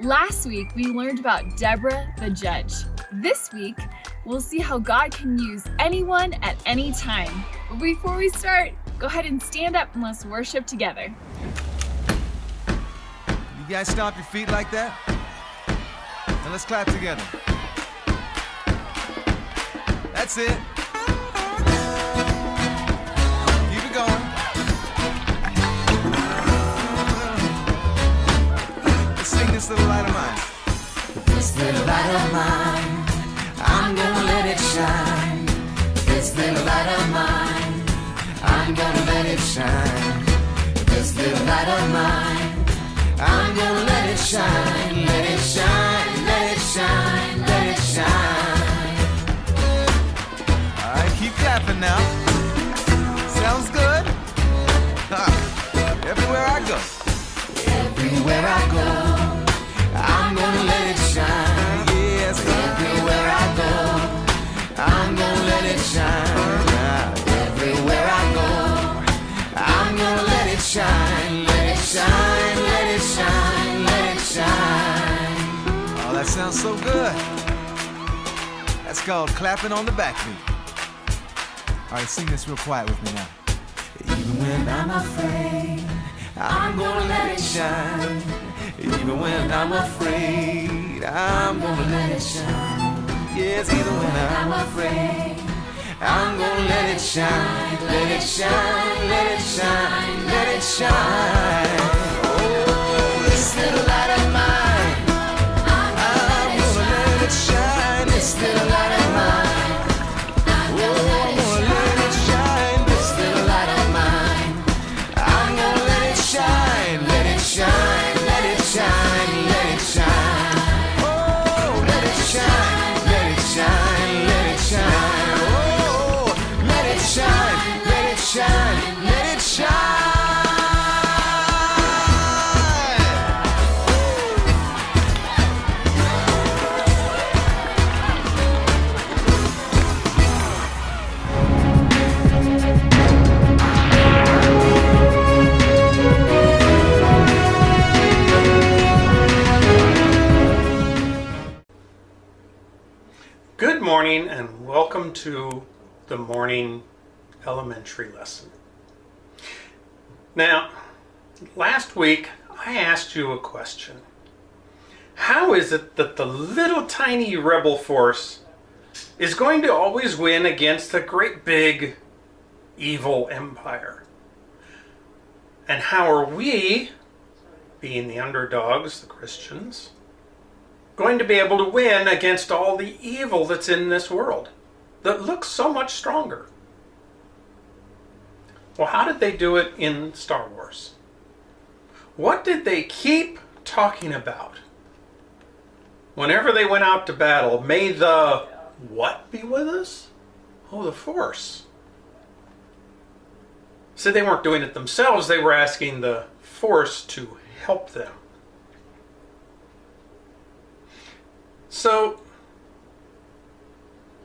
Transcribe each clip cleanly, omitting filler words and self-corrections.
Last week, we learned about Deborah the judge. This week, we'll see how God can use anyone at any time. But before we start, go ahead and stand up and let's worship together. You guys stomp your feet like that? And let's clap together. That's it. Keep it going. Let's sing this little light of mine. This little light of mine, I'm gonna let it shine. This little light of mine, I'm gonna let it shine. This little light of mine, I'm gonna let it shine. Let it shine, let it shine, let it shine. All right, keep clapping now. Sounds good? Everywhere I go. Everywhere I go, I'm gonna let it shine. Yes, Everywhere I go, I'm gonna let it shine. Everywhere I go, I'm gonna let it shine. Let it shine, let it shine, let it shine. Oh, that sounds so good. That's called clapping on the backbeat. All right, sing this real quiet with me now. Even when I'm afraid, I'm gonna let it shine. Even when I'm afraid, I'm gonna let it shine. Yes, even when I'm afraid, I'm gonna let it shine. Let it shine, let it shine, let it shine. Oh, this little light of mine, I'm gonna let it shine. This little light of mine, oh, I'm gonna let it shine. This little light of mine, I'm gonna let it shine. Let it shine, let it shine, let it shine. Oh, let it shine, let it shine, let it shine. Oh, let it shine, let it shine, let it shine. Good morning and welcome to the morning elementary lesson. Now, last week I asked you a question. How is it that the little tiny rebel force is going to always win against the great big evil empire? And how are we, being the underdogs, the Christians, going to be able to win against all the evil that's in this world that looks so much stronger? Well, how did they do it in Star Wars? What did they keep talking about? Whenever they went out to battle, may the what be with us? Oh, the Force. So they weren't doing it themselves, they were asking the Force to help them. So,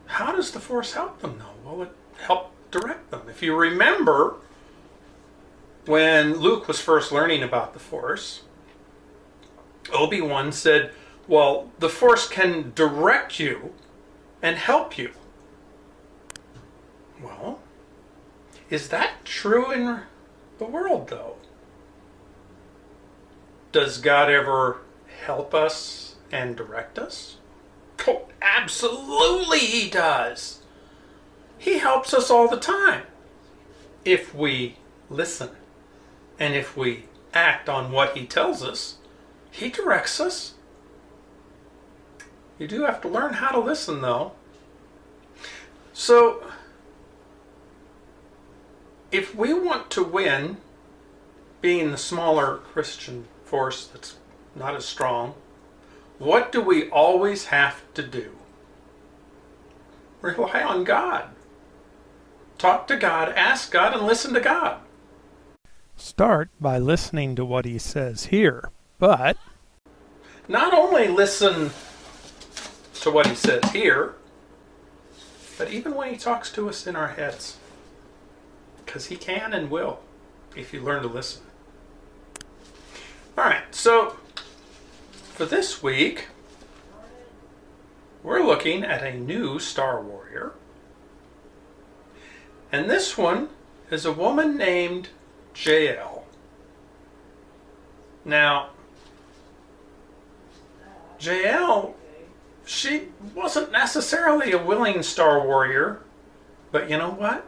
how does the Force help them though? Well, it helped direct them. If you remember, when Luke was first learning about the Force, Obi-Wan said, well, the Force can direct you and help you. Well, is that true in the world though? Does God ever help us and direct us? Oh, absolutely he does. He helps us all the time if we listen and if we act on what he tells us. He directs us. You do have to learn how to listen though. So if we want to win, being the smaller Christian force that's not as strong, what do we always have to do? Rely on God. Talk to God, ask God, and listen to God. Start by listening to what he says here, but Not only listen to what he says here, but even when he talks to us in our heads. Because he can and will, if you learn to listen. All right, so For this week, we're looking at a new Star Warrior. And this one is a woman named Jael. Now, Jael, she wasn't necessarily a willing Star Warrior, but you know what?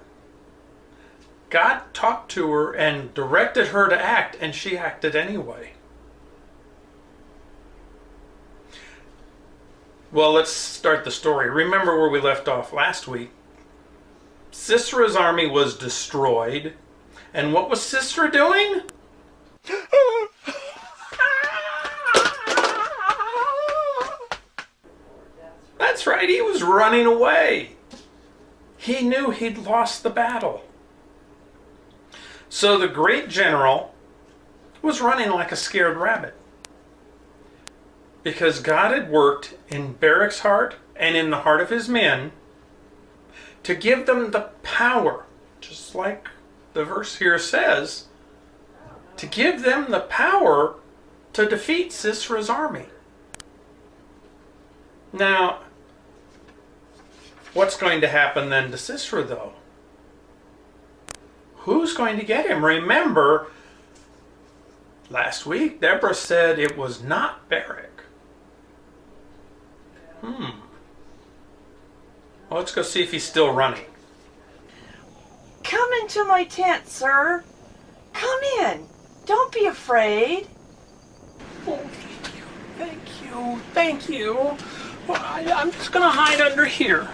God talked to her and directed her to act, and she acted anyway. Well, let's start the story. Remember where we left off last week? Sisera's army was destroyed. And what was Sisera doing? That's right, he was running away. He knew he'd lost the battle. So the great general was running like a scared rabbit. Because God had worked in Barak's heart and in the heart of his men to give them the power, just like the verse here says, to give them the power to defeat Sisera's army. Now, what's going to happen then to Sisera, though? Who's going to get him? Remember, last week, Deborah said it was not Barak. Well, let's go see if he's still running. Come into my tent, sir. Come in. Don't be afraid. Oh, thank you, thank you, thank you. Well, I'm just gonna hide under here.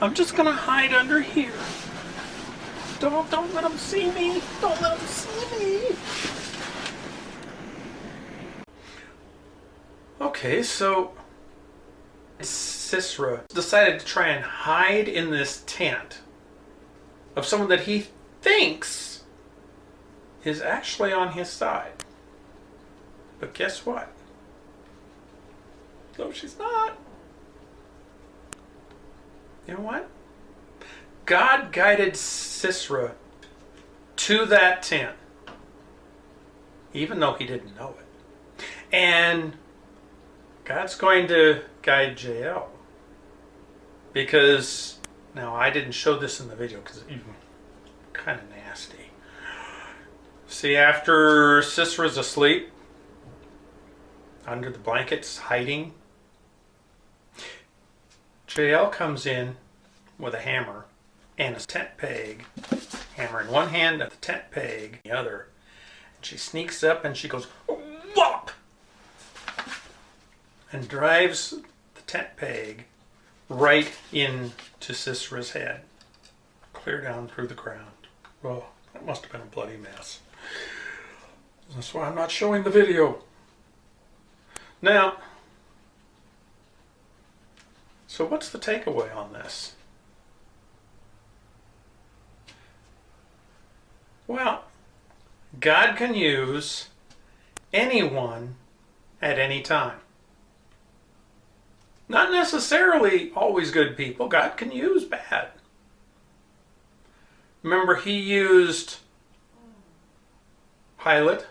I'm just gonna hide under here. Don't let them see me. Don't let them see me. Okay, so Sisera decided to try and hide in this tent of someone that he thinks is actually on his side. But guess what? No, she's not. You know what? God guided Sisera to that tent, even though he didn't know it. And God's going to guide Jael. Because, now I didn't show this in the video because it's kind of nasty. See, after Sisera's asleep, under the blankets, hiding, Jael comes in with a hammer and a tent peg. Hammer in one hand and the tent peg in the other. And she sneaks up and she goes, whop! And drives the tent peg right into Sisera's head. Clear down through the ground. Oh, that must have been a bloody mess. That's why I'm not showing the video. Now, so what's the takeaway on this? Well, God can use anyone at any time. Not necessarily always good people. God can use bad. Remember, he used Pilate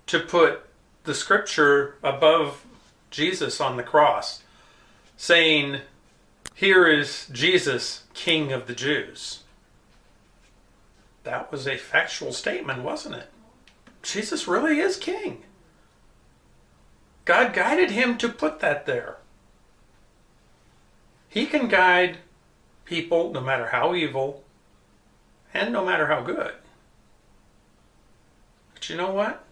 to put the scripture above Jesus on the cross, saying, "Here is Jesus, King of the Jews." That was a factual statement, wasn't it? Jesus really is king. God guided him to put that there. He can guide people no matter how evil and no matter how good. But you know what?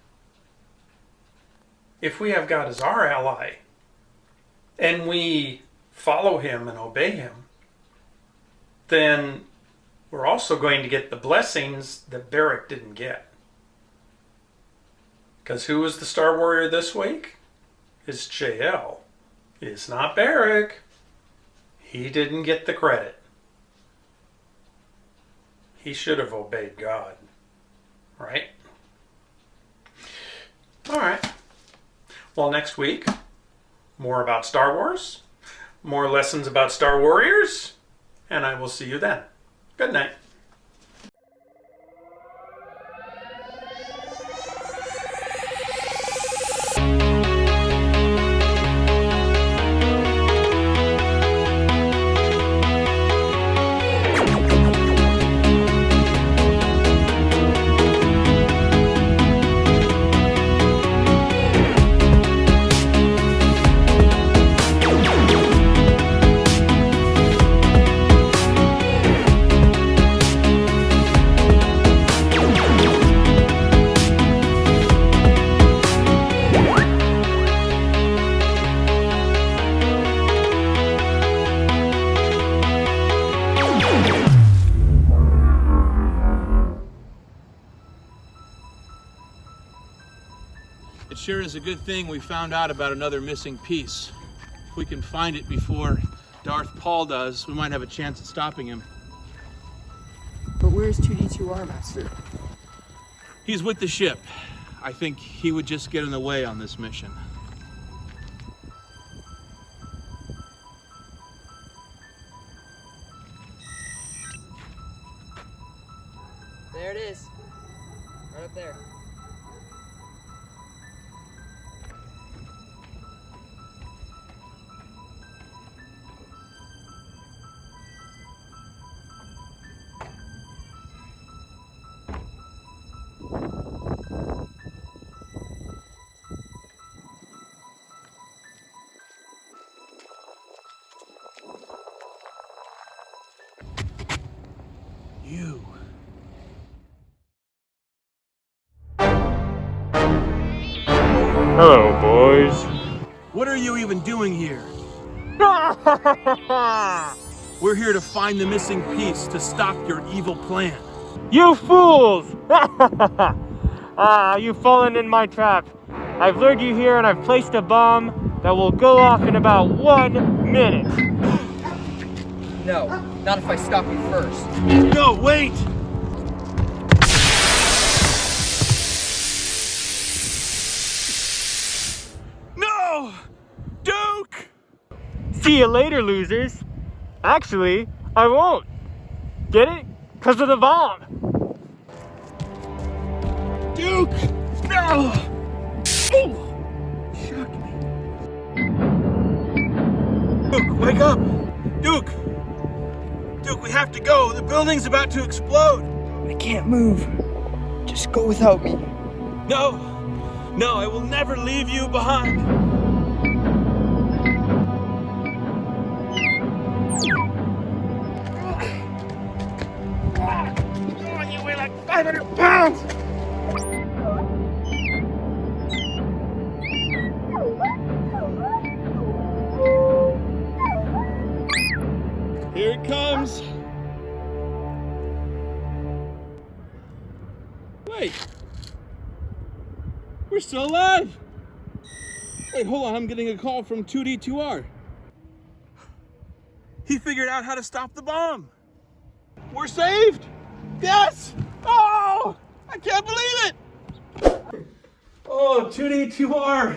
If we have God as our ally and we follow him and obey him, then we're also going to get the blessings that Barak didn't get. Because who was the Star Warrior this week? It's Jael. It's not Barak. He didn't get the credit. He should have obeyed God. Right? All right. Well, next week, more about Star Wars, more lessons about Star Warriors, and I will see you then. Good night. it's a good thing we found out about another missing piece. If we can find it before Darth Paul does, we might have a chance at stopping him. But where's 2D2R, Master? He's with the ship. I think he would just get in the way on this mission. There it is. Right up there. You. Hello, boys. What are you even doing here? We're here to find the missing piece to stop your evil plan. You fools! You've fallen in my trap. I've lured you here and I've placed a bomb that will go off in about 1 minute. No, not if I stop you first. No, wait! No! Duke! See you later, losers. Actually, I won't. Get it? 'Cause of the bomb. Duke! No! Shock me. Duke, wake up! Duke! Duke, we have to go. The building's about to explode. I can't move. Just go without me. No! No, I will never leave you behind. Oh, you weigh like 500 pounds! Here it comes. Wait. We're still alive. Wait, hold on. I'm getting a call from 2D2R. He figured out how to stop the bomb. We're saved. Yes. Oh, I can't believe it. Oh, 2D2R.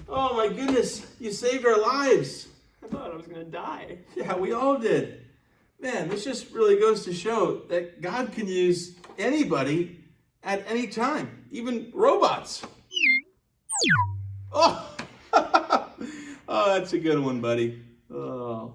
Oh my goodness. You saved our lives. I thought I was gonna die. Yeah, we all did. Man, this just really goes to show that God can use anybody at any time, even robots. Oh, oh, that's a good one, buddy. Oh.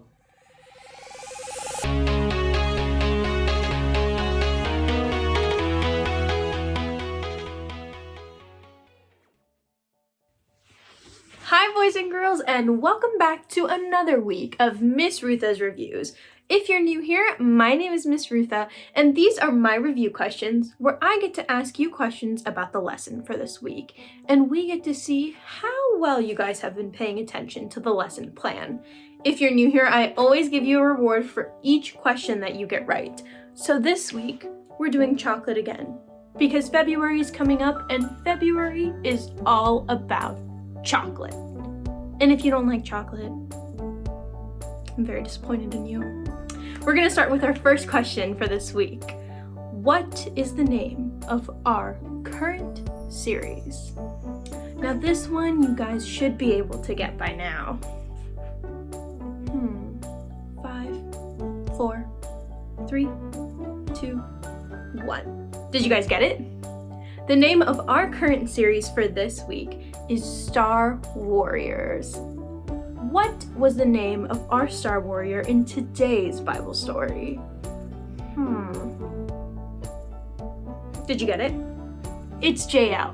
Hi boys and girls, and welcome back to another week of Miss Rutha's Reviews. If you're new here, my name is Miss Rutha, and these are my review questions where I get to ask you questions about the lesson for this week, and we get to see how well you guys have been paying attention to the lesson plan. If you're new here, I always give you a reward for each question that you get right. So this week, we're doing chocolate again, because February is coming up, and February is all about chocolate. And if you don't like chocolate, I'm very disappointed in you. We're gonna start with our first question for this week. What is the name of our current series? Now this one you guys should be able to get by now. 5, 4, 3, 2, 1. Did you guys get it? The name of our current series for this week is Star Warriors. What was the name of our Star Warrior in today's Bible story? Did you get it? It's Jael.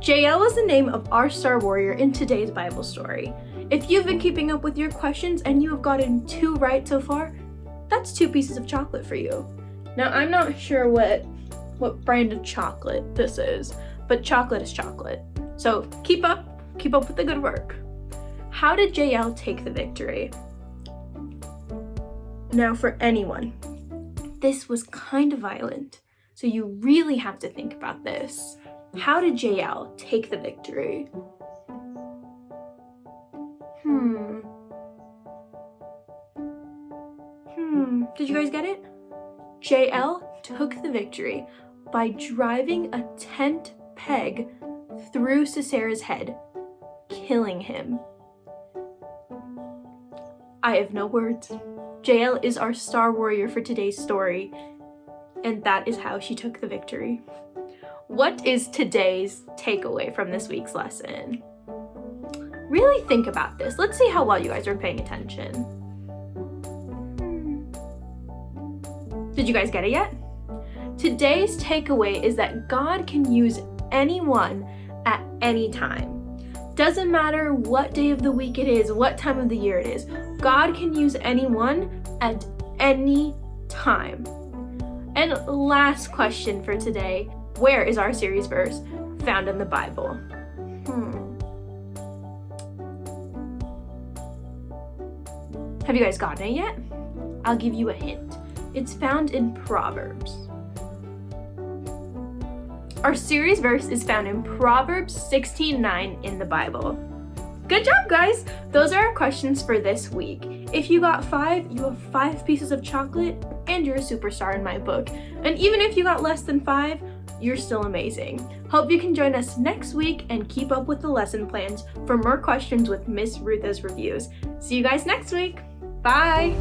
Jael is the name of our Star Warrior in today's Bible story. If you've been keeping up with your questions and you have gotten 2 right so far, that's 2 pieces of chocolate for you. Now I'm not sure what brand of chocolate this is, but chocolate is chocolate. So keep up with the good work. How did Jael take the victory? Now for anyone, this was kind of violent, so you really have to think about this. How did Jael take the victory? Did you guys get it? Jael took the victory by driving a tent peg through Sisera's head, killing him. I have no words. Jael is our star warrior for today's story, and that is how she took the victory. What is today's takeaway from this week's lesson? Really think about this. Let's see how well you guys are paying attention. Did you guys get it yet? Today's takeaway is that God can use anyone at any time. Doesn't matter what day of the week it is, what time of the year it is. God can use anyone at any time. And last question for today, where is our series verse found in the Bible? Have you guys gotten it yet? I'll give you a hint. It's found in Proverbs. Our series verse is found in Proverbs 16:9 in the Bible. Good job, guys! Those are our questions for this week. If you got 5, you have 5 pieces of chocolate, and you're a superstar in my book. And even if you got less than 5, you're still amazing. Hope you can join us next week and keep up with the lesson plans for more questions with Miss Rutha's reviews. See you guys next week. Bye!